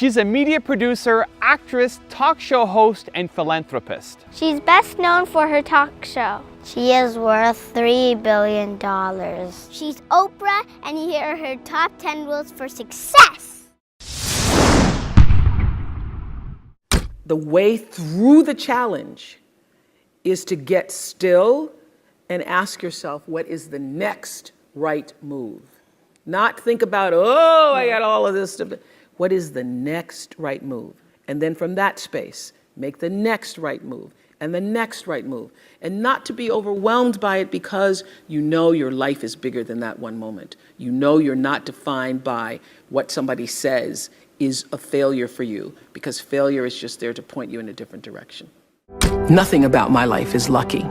She's a media producer, actress, talk show host, and philanthropist. She's best known for her talk show. She is worth $3 billion. She's Oprah, and here are her top 10 rules for success. The way through the challenge is to get still and ask yourself, what is the next right move? Not think about, oh, I got all of this stuff. What is the next right move? And then from that space, make the next right move and the next right move. And not to be overwhelmed by it because you know your life is bigger than that one moment. You know you're not defined by what somebody says is a failure for you, because failure is just there to point you in a different direction. Nothing about my life is lucky.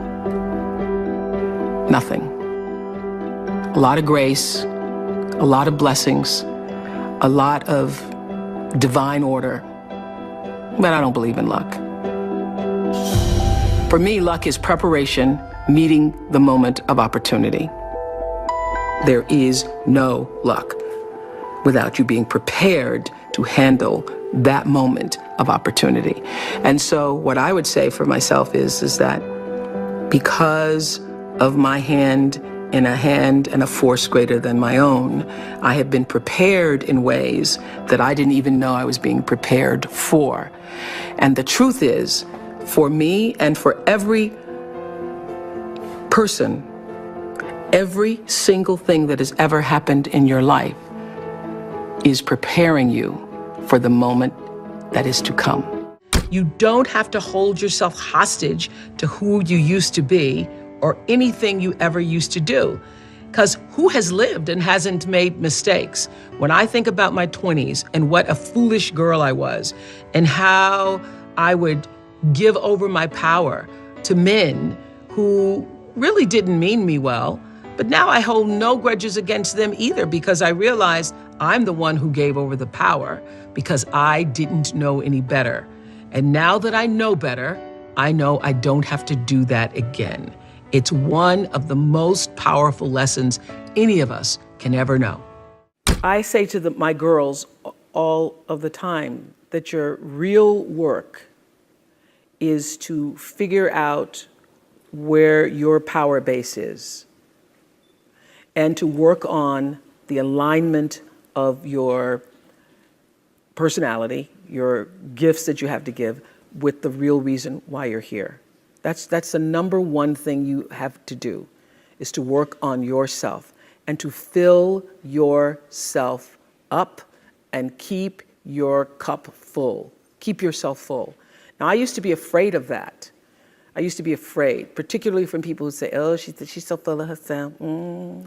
Nothing. A lot of grace, a lot of blessings, a lot of divine order, but I don't believe in luck. For me, luck is preparation meeting the moment of opportunity. There is no luck without you being prepared to handle that moment of opportunity. And so what I would say for myself is that because of my hand and a force greater than my own, I have been prepared in ways that I didn't even know I was being prepared for. And the truth is, for me and for every person, every single thing that has ever happened in your life is preparing you for the moment that is to come. You don't have to hold yourself hostage to who you used to be or anything you ever used to do. Because who has lived and hasn't made mistakes? When I think about my 20s and what a foolish girl I was and how I would give over my power to men who really didn't mean me well, but now I hold no grudges against them either, because I realized I'm the one who gave over the power because I didn't know any better. And now that I know better, I know I don't have to do that again. It's one of the most powerful lessons any of us can ever know. I say to my girls all of the time that your real work is to figure out where your power base is and to work on the alignment of your personality, your gifts that you have to give, with the real reason why you're here. That's the number one thing you have to do, is to work on yourself and to fill yourself up and keep your cup full. Keep yourself full. Now, I used to be afraid of that. I used to be afraid, particularly from people who say, oh, she's so full of herself.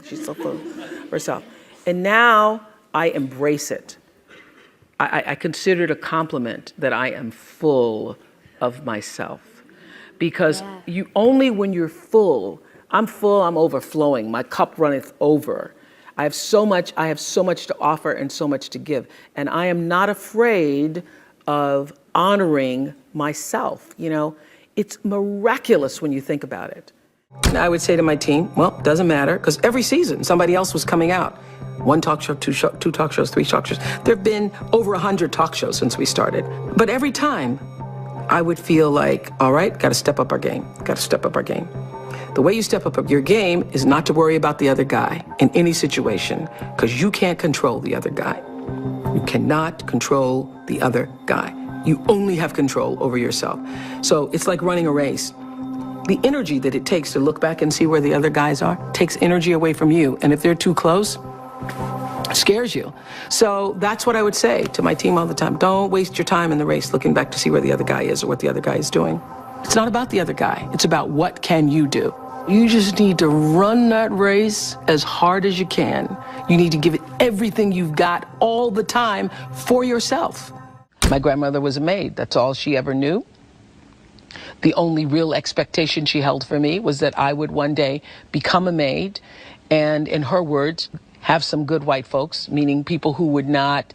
She's so full of herself. And now I embrace it. I consider it a compliment that I am full of myself. Because you only when you're full, I'm overflowing, my cup runneth over. I have so much to offer and so much to give. And I am not afraid of honoring myself. You know, it's miraculous when you think about it. And I would say to my team, well, doesn't matter, because every season somebody else was coming out. One talk show, two talk shows, three talk shows. There have been over 100 talk shows since we started. But every time I would feel like, all right, got to step up our game, got to step up our game. The way you step up your game is not to worry about the other guy in any situation, because you can't control the other guy. You cannot control the other guy. You only have control over yourself. So it's like running a race. The energy that it takes to look back and see where the other guys are takes energy away from you. And if they're too close, it scares you. So that's what I would say to my team all the time. Don't waste your time in the race looking back to see where the other guy is or what the other guy is doing. It's not about the other guy. It's about what can you do. You just need to run that race as hard as you can. You need to give it everything you've got all the time for yourself. My grandmother was a maid. That's all she ever knew. The only real expectation she held for me was that I would one day become a maid and, in her words, have some good white folks, meaning people who would not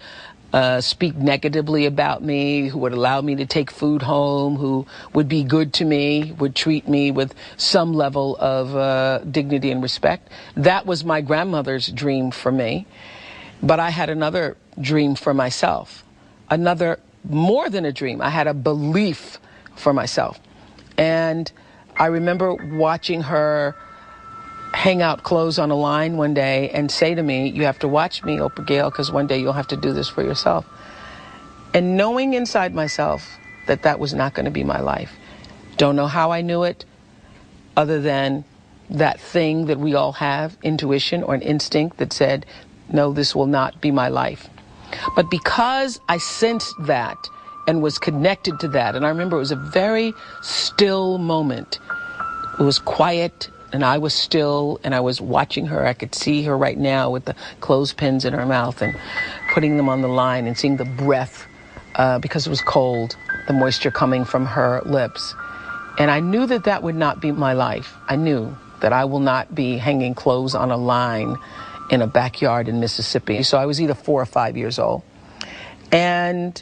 speak negatively about me, who would allow me to take food home, who would be good to me, would treat me with some level of dignity and respect. That was my grandmother's dream for me. But I had another dream for myself, another, more than a dream. I had a belief for myself. And I remember watching her hang out clothes on a line one day and say to me, you have to watch me, Oprah Gail, because one day you'll have to do this for yourself. And knowing inside myself that that was not going to be my life. Don't know how I knew it, other than that thing that we all have, intuition or an instinct that said, no, this will not be my life. But because I sensed that and was connected to that, and I remember it was a very still moment. It was quiet, and I was still, and I was watching her. I could see her right now with the clothespins in her mouth and putting them on the line and seeing the breath, because it was cold, the moisture coming from her lips. And I knew that that would not be my life. I knew that I will not be hanging clothes on a line in a backyard in Mississippi. So I was either 4 or 5 years old. And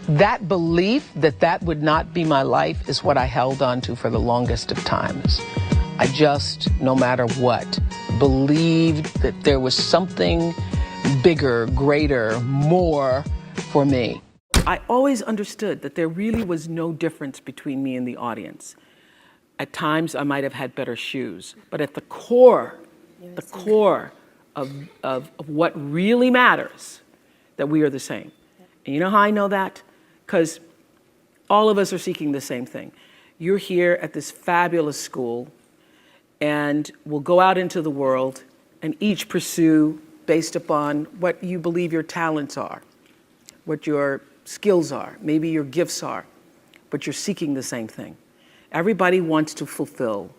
that belief that that would not be my life is what I held on to for the longest of times. I just, no matter what, believed that there was something bigger, greater, more for me. I always understood that there really was no difference between me and the audience. At times I might have had better shoes, but at the core of what really matters, that we are the same. And you know how I know that? Because all of us are seeking the same thing. You're here at this fabulous school, and we'll go out into the world and each pursue based upon what you believe your talents are, what your skills are, maybe your gifts are, but you're seeking the same thing. Everybody wants to fulfill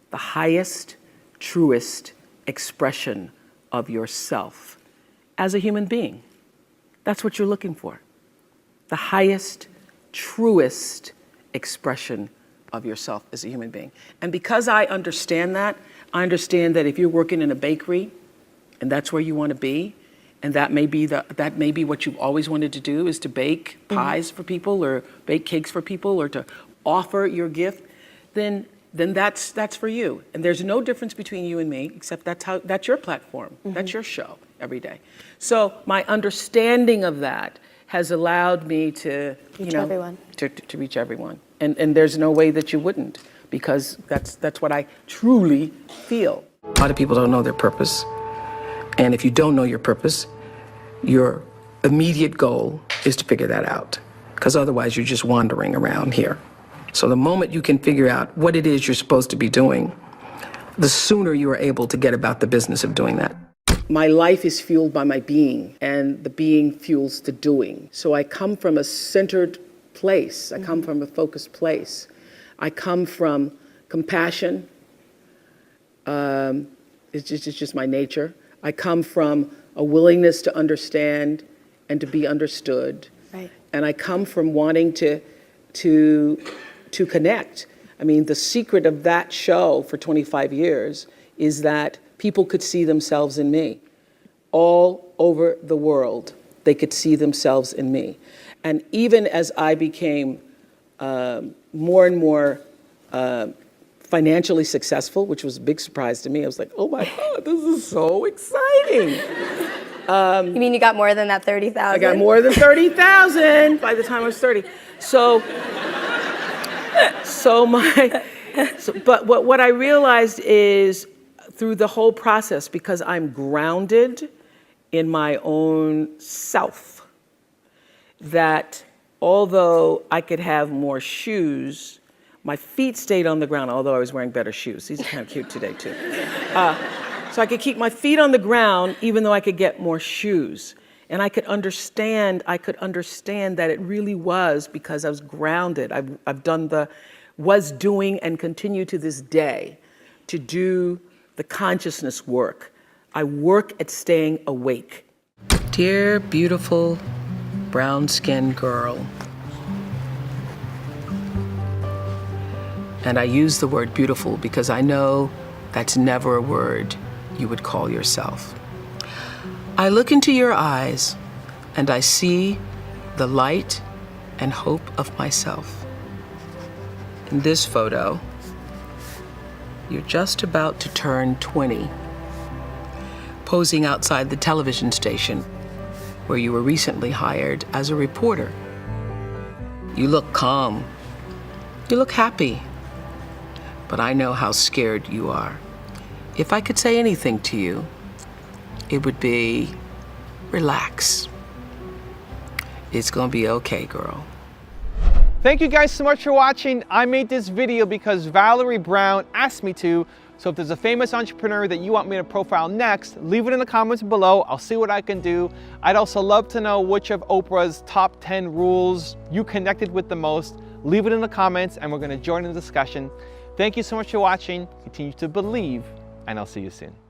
the highest, truest expression of yourself as a human being. That's what you're looking for. The highest, truest expression of yourself as a human being. And because I understand that if you're working in a bakery and that's where you want to be, and that may be what you've always wanted to do, is to bake pies for people or bake cakes for people or to offer your gift, then that's for you. And there's no difference between you and me, except that's your platform. That's your show every day. So my understanding of that has allowed me to reach everyone. To reach everyone. And there's no way that you wouldn't, because that's what I truly feel. A lot of people don't know their purpose. And if you don't know your purpose, your immediate goal is to figure that out, because otherwise you're just wandering around here. So the moment you can figure out what it is you're supposed to be doing, the sooner you are able to get about the business of doing that. My life is fueled by my being, and the being fuels the doing. So I come from a centered place. I come from a focused place. I come from compassion. It's just my nature. I come from a willingness to understand and to be understood. Right. And I come from wanting to connect. I mean, the secret of that show for 25 years is that people could see themselves in me. All over the world, they could see themselves in me. And even as I became more and more financially successful, which was a big surprise to me, I was like, oh my God, this is so exciting. You mean you got more than that 30,000? I got more than 30,000 by the time I was 30. But what I realized is, through the whole process, because I'm grounded in my own self, that although I could have more shoes, my feet stayed on the ground, although I was wearing better shoes. These are kind of cute today, too. So I could keep my feet on the ground, even though I could get more shoes. And I could understand that it really was because I was grounded. I've done was doing and continue to this day to do the consciousness work. I work at staying awake. Dear beautiful brown-skinned girl. And I use the word beautiful because I know that's never a word you would call yourself. I look into your eyes and I see the light and hope of myself. In this photo, you're just about to turn 20, posing outside the television station where you were recently hired as a reporter. You look calm. You look happy. But I know how scared you are. If I could say anything to you, it would be relax. It's gonna be okay, girl. Thank you guys so much for watching. I made this video because Valerie Brown asked me to. So if there's a famous entrepreneur that you want me to profile next, leave it in the comments below. I'll see what I can do. I'd also love to know which of Oprah's top 10 rules you connected with the most. Leave it in the comments and we're gonna join in the discussion. Thank you so much for watching. Continue to believe, and I'll see you soon.